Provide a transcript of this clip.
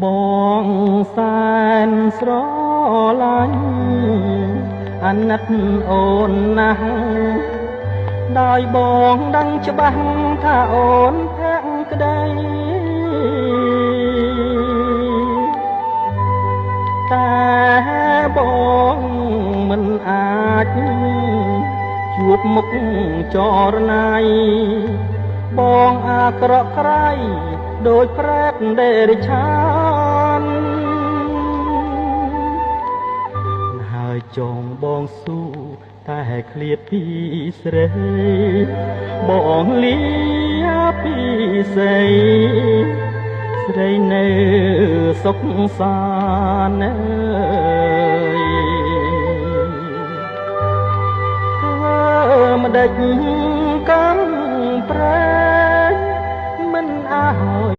បងសែនស្រឡាញ់អាណិតអូនណាស់ដោយបងដឹងច្បាស់ថាអូនភក្តីតែបងមិនអាចជួបមុខចរណៃបងអាក្រក់ក្រៃដូចប្រែតដេរិឆានហើយចងបងស៊ូតែឃ្លាតពីស្រីបងលីពីស្រីស្រីនៅសុខសានអើយធ្វើម្ដេចកំប្រែ